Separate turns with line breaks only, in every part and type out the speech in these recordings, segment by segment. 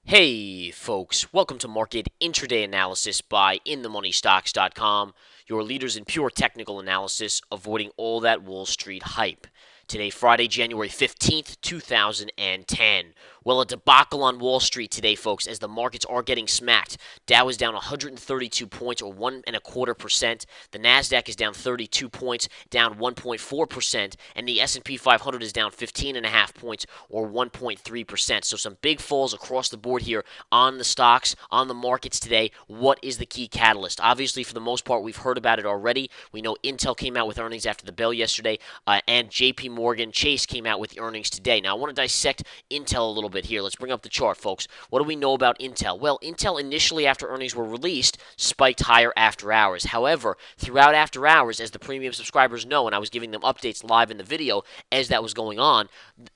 Hey folks, welcome to Market Intraday Analysis by InTheMoneyStocks.com, your leaders in pure technical analysis, avoiding all that Wall Street hype. Today, Friday, January 15th, 2010. Well, a debacle on Wall Street today, folks, as the markets are getting smacked. Dow is down 132 points, or 1.25%. The Nasdaq is down 32 points, down 1.4%, and the S&P 500 is down 15.5 points, or 1.3%. So some big falls across the board here on the stocks, on the markets today. What is the key catalyst? Obviously, for the most part, we've heard about it already. We know Intel came out with earnings after the bell yesterday, and JP Chase came out with earnings today. Now, I want to dissect Intel a little bit here. Let's bring up the chart, folks. What do we know about Intel? Well, Intel initially, after earnings were released, spiked higher after hours. However, throughout after hours, as the premium subscribers know, and I was giving them updates live in the video as that was going on,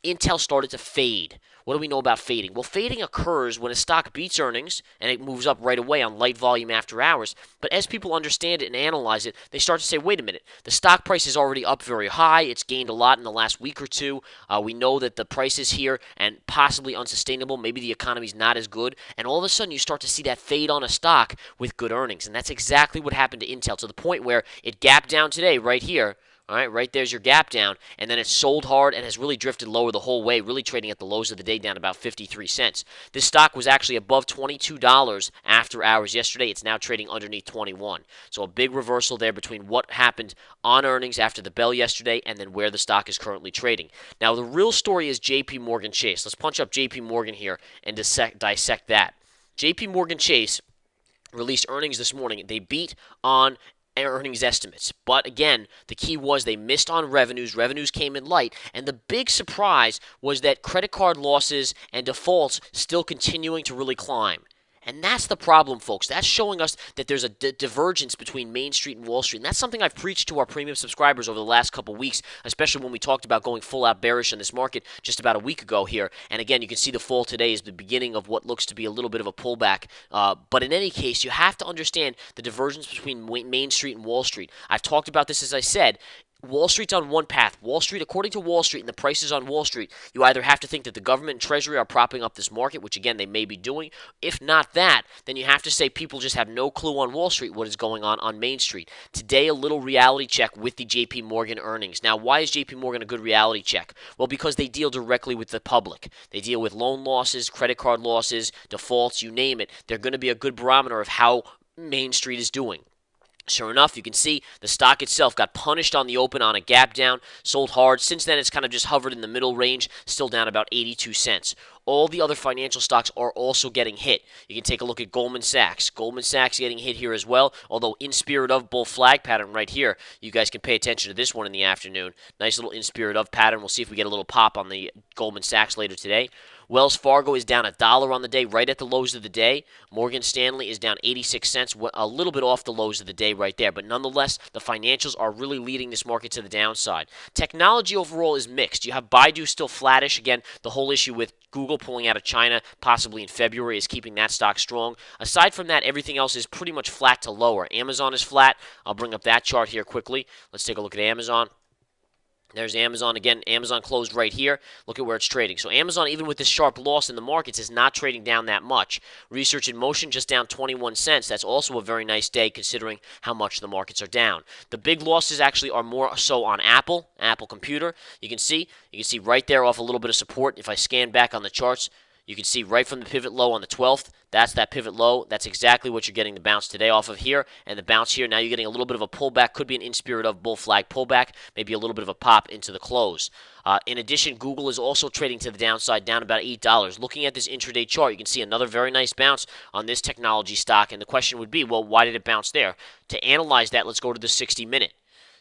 Intel started to fade. What do we know about fading? Well, fading occurs when a stock beats earnings and it moves up right away on light volume after hours. But as people understand it and analyze it, they start to say, wait a minute, the stock price is already up very high. It's gained a lot in the last week or two. We know that the price is here and possibly unsustainable. Maybe the economy's not as good. And all of a sudden, you start to see that fade on a stock with good earnings. And that's exactly what happened to Intel, to the point where it gapped down today right here. All right, right there's your gap down, and then it's sold hard and has really drifted lower the whole way, really trading at the lows of the day down about 53 cents. This stock was actually above $22 after hours yesterday. It's now trading underneath 21. So a big reversal there between what happened on earnings after the bell yesterday and then where the stock is currently trading. Now, the real story is JP Chase. Let's punch up JP Morgan here and dissect that. JP Chase released earnings this morning. They beat on earnings estimates. But again, the key was they missed on revenues. Revenues came in light. And the big surprise was that credit card losses and defaults still continuing to really climb. And that's the problem, folks. That's showing us that there's a divergence between Main Street and Wall Street. And that's something I've preached to our premium subscribers over the last couple weeks, especially when we talked about going full out bearish in this market just about a week ago here. And again, you can see the fall today is the beginning of what looks to be a little bit of a pullback. But in any case, you have to understand the divergence between Main Street and Wall Street. I've talked about this, as I said. Wall Street's on one path. Wall Street, according to Wall Street and the prices on Wall Street, you either have to think that the government and Treasury are propping up this market, which again they may be doing. If not that, then you have to say people just have no clue on Wall Street what is going on Main Street. Today, a little reality check with the JP Morgan earnings. Now, why is JP Morgan a good reality check? Well, because they deal directly with the public. They deal with loan losses, credit card losses, defaults, you name it. They're going to be a good barometer of how Main Street is doing. Sure enough, you can see the stock itself got punished on the open on a gap down, sold hard. Since then, it's kind of just hovered in the middle range, still down about 82 cents. All the other financial stocks are also getting hit. You can take a look at Goldman Sachs. Goldman Sachs getting hit here as well, although in spirit of bull flag pattern right here. You guys can pay attention to this one in the afternoon. Nice little in spirit of pattern. We'll see if we get a little pop on the Goldman Sachs later today. Wells Fargo is down $1 on the day, right at the lows of the day. Morgan Stanley is down 86 cents, a little bit off the lows of the day right there. But nonetheless, the financials are really leading this market to the downside. Technology overall is mixed. You have Baidu still flattish. Again, the whole issue with Google pulling out of China, possibly in February, is keeping that stock strong. Aside from that, everything else is pretty much flat to lower. Amazon is flat. I'll bring up that chart here quickly. Let's take a look at Amazon. There's Amazon again. Amazon closed right here. Look at where it's trading. So Amazon, even with this sharp loss in the markets, is not trading down that much. Research in Motion just down 21 cents. That's also a very nice day considering how much the markets are down. The big losses actually are more so on Apple Computer. You can see right there off a little bit of support. If I scan back on the charts, you can see right from the pivot low on the 12th, that's that pivot low. That's exactly what you're getting the bounce today off of here. And the bounce here, now you're getting a little bit of a pullback. Could be an in spirit of bull flag pullback. Maybe a little bit of a pop into the close. In addition, Google is also trading to the downside, down about $8. Looking at this intraday chart, you can see another very nice bounce on this technology stock. And the question would be, well, why did it bounce there? To analyze that, let's go to the 60-minute.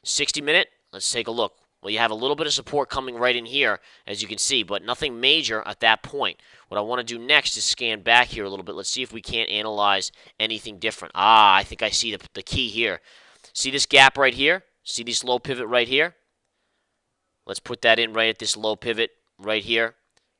60-minute, let's take a look. Well, you have a little bit of support coming right in here, as you can see, but nothing major at that point. What I want to do next is scan back here a little bit. Let's see if we can't analyze anything different. I think I see the key here. See this gap right here? See this low pivot right here? Let's put that in right at this low pivot right here.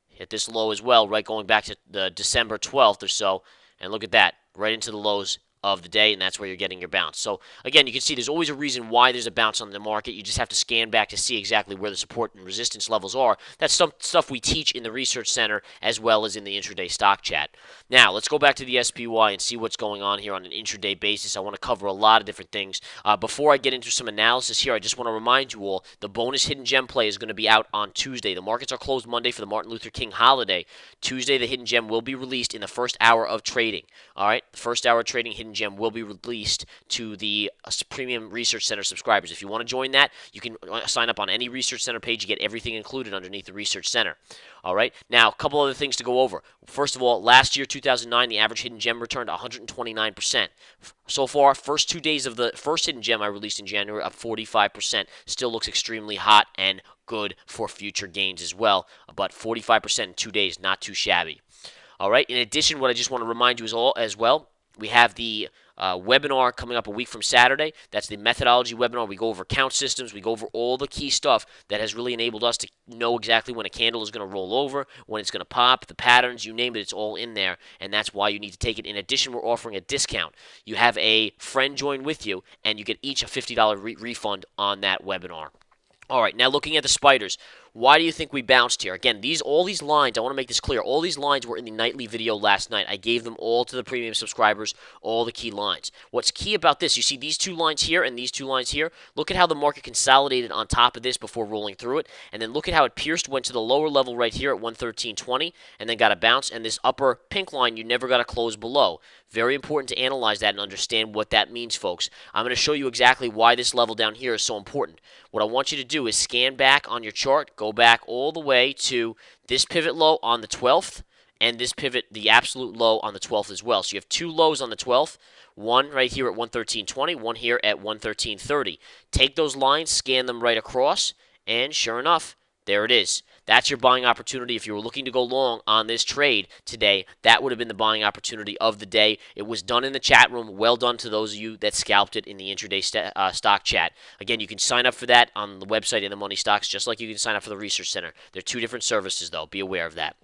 Hit this low as well, right going back to the December 12th or so. And look at that, right into the lows of the day, and that's where you're getting your bounce. So again, you can see there's always a reason why there's a bounce on the market. You just have to scan back to see exactly where the support and resistance levels are. That's some stuff we teach in the research center as well as in the intraday stock chat. Now let's go back to the SPY and see what's going on here on an intraday basis. I want to cover a lot of different things. Before I get into some analysis here, I just want to remind you all the bonus hidden gem play is going to be out on Tuesday. The markets are closed Monday for the Martin Luther King holiday. Tuesday, the hidden gem will be released in the first hour of trading. All right, the first hour of trading hidden gem will be released to the Premium Research Center subscribers. If you want to join that, you can sign up on any Research Center page. You get everything included underneath the Research Center. All right, now a couple other things to go over. First of all, last year, 2009, the average hidden gem returned 129%. So far, first 2 days of the first hidden gem I released in January, up 45%. Still looks extremely hot and good for future gains as well. But 45% in 2 days, not too shabby. All right. In addition, what I just want to remind you is as well, we have the webinar coming up a week from Saturday. That's the methodology webinar. We go over count systems. We go over all the key stuff that has really enabled us to know exactly when a candle is going to roll over, when it's going to pop, the patterns, you name it, it's all in there. And that's why you need to take it. In addition, we're offering a discount. You have a friend join with you, and you get each a $50 refund on that webinar. All right, now looking at the spiders, why do you think we bounced here? Again, all these lines, I want to make this clear, all these lines were in the nightly video last night. I gave them all to the premium subscribers, all the key lines. What's key about this, you see these two lines here and these two lines here? Look at how the market consolidated on top of this before rolling through it, and then look at how it pierced, went to the lower level right here at 113.20, and then got a bounce, and this upper pink line, you never got to close below. Very important to analyze that and understand what that means, folks. I'm going to show you exactly why this level down here is so important. What I want you to do is scan back on your chart, go back all the way to this pivot low on the 12th, and this pivot, the absolute low on the 12th as well. So you have two lows on the 12th, one right here at 113.20, one here at 113.30. Take those lines, scan them right across, and sure enough, there it is. That's your buying opportunity. If you were looking to go long on this trade today, that would have been the buying opportunity of the day. It was done in the chat room. Well done to those of you that scalped it in the intraday stock chat. Again, you can sign up for that on the website in the Money Stocks, just like you can sign up for the Research Center. They're two different services, though. Be aware of that.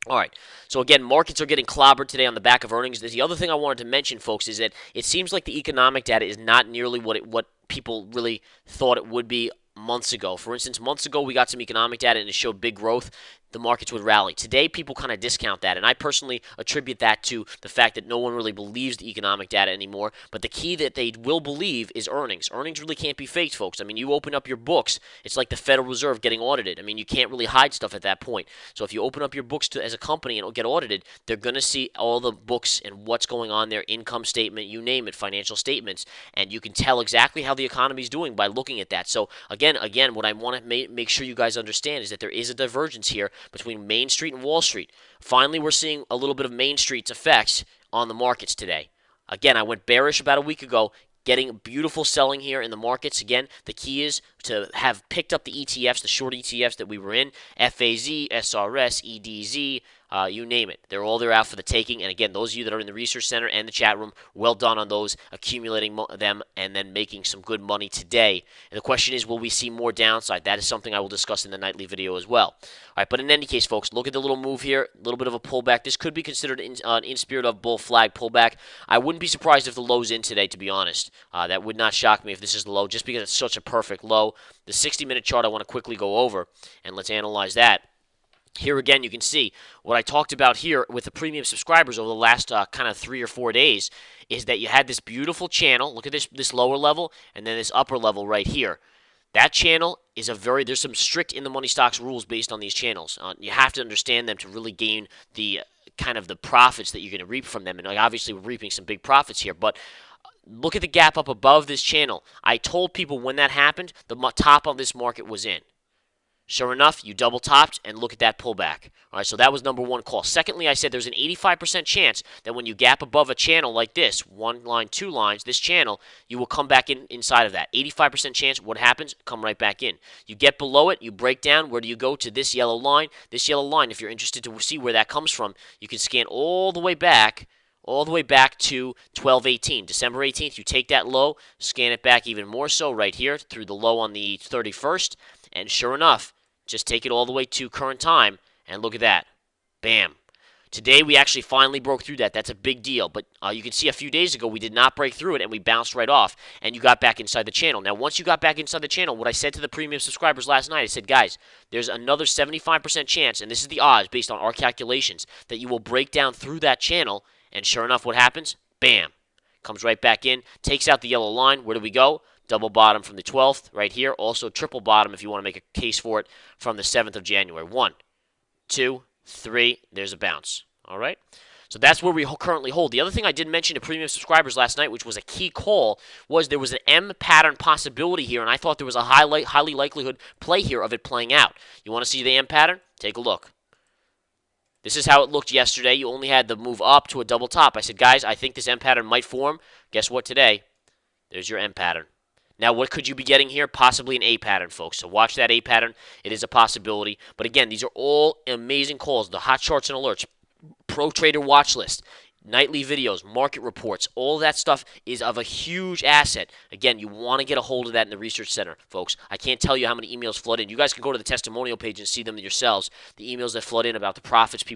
All right, so again, markets are getting clobbered today on the back of earnings. The other thing I wanted to mention, folks, is that it seems like the economic data is not nearly what people really thought it would be months ago. For instance, months ago we got some economic data and it showed big growth. The markets would rally. Today, people kind of discount that, and I personally attribute that to the fact that no one really believes the economic data anymore, but the key that they will believe is earnings. Earnings really can't be faked, folks. I mean, you open up your books, it's like the Federal Reserve getting audited. I mean, you can't really hide stuff at that point. So if you open up your books as a company and get audited, they're going to see all the books and what's going on there, income statement, you name it, financial statements, and you can tell exactly how the economy is doing by looking at that. So again, what I want to make sure you guys understand is that there is a divergence here between Main Street and Wall Street. Finally, we're seeing a little bit of Main Street's effects on the markets today. Again, I went bearish about a week ago, getting beautiful selling here in the markets. Again, the key is to have picked up the ETFs, the short ETFs that we were in, FAZ, SRS, EDZ, you name it. They're all there out for the taking. And again, those of you that are in the Research Center and the chat room, well done on those, accumulating them and then making some good money today. And the question is, will we see more downside? That is something I will discuss in the nightly video as well. All right, but in any case, folks, look at the little move here, a little bit of a pullback. This could be considered in spirit of bull flag pullback. I wouldn't be surprised if the low's in today, to be honest. That would not shock me if this is the low, just because it's such a perfect low. The 60-minute chart I want to quickly go over, and let's analyze that. Here again, you can see what I talked about here with the premium subscribers over the last kind of 3 or 4 days is that you had this beautiful channel. Look at this lower level and then this upper level right here. That channel is there's some strict in the money stocks rules based on these channels. You have to understand them to really gain the kind of the profits that you're going to reap from them. And obviously we're reaping some big profits here, but look at the gap up above this channel. I told people when that happened, the top of this market was in. Sure enough, you double topped, and look at that pullback. All right, so that was number one call. Secondly, I said there's an 85% chance that when you gap above a channel like this, one line, two lines, this channel, you will come back inside of that. 85% chance, what happens? Come right back in. You get below it, you break down. Where do you go? To this yellow line. This yellow line, if you're interested to see where that comes from, you can scan all the way back to 12/18, December 18th. You take that low, scan it back even more so right here through the low on the 31st, and sure enough, just take it all the way to current time, and look at that. Bam. Today, we actually finally broke through that. That's a big deal. But you can see a few days ago, we did not break through it, and we bounced right off, and you got back inside the channel. Now, once you got back inside the channel, what I said to the premium subscribers last night, I said, guys, there's another 75% chance, and this is the odds based on our calculations, that you will break down through that channel, and sure enough, what happens? Bam. Comes right back in, takes out the yellow line. Where do we go? Double bottom from the 12th right here. Also triple bottom if you want to make a case for it from the 7th of January. 1, 2, 3. There's a bounce. All right. So that's where we currently hold. The other thing I did mention to premium subscribers last night, which was a key call, was there was an M pattern possibility here, and I thought there was a highly likelihood play here of it playing out. You want to see the M pattern? Take a look. This is how it looked yesterday. You only had the move up to a double top. I said, guys, I think this M pattern might form. Guess what today? There's your M pattern. Now, what could you be getting here? Possibly an A pattern, folks. So watch that A pattern. It is a possibility. But again, these are all amazing calls. The hot charts and alerts, pro trader watch list, nightly videos, market reports, all that stuff is of a huge asset. Again, you want to get a hold of that in the research center, folks. I can't tell you how many emails flood in. You guys can go to the testimonial page and see them yourselves. The emails that flood in about the profits people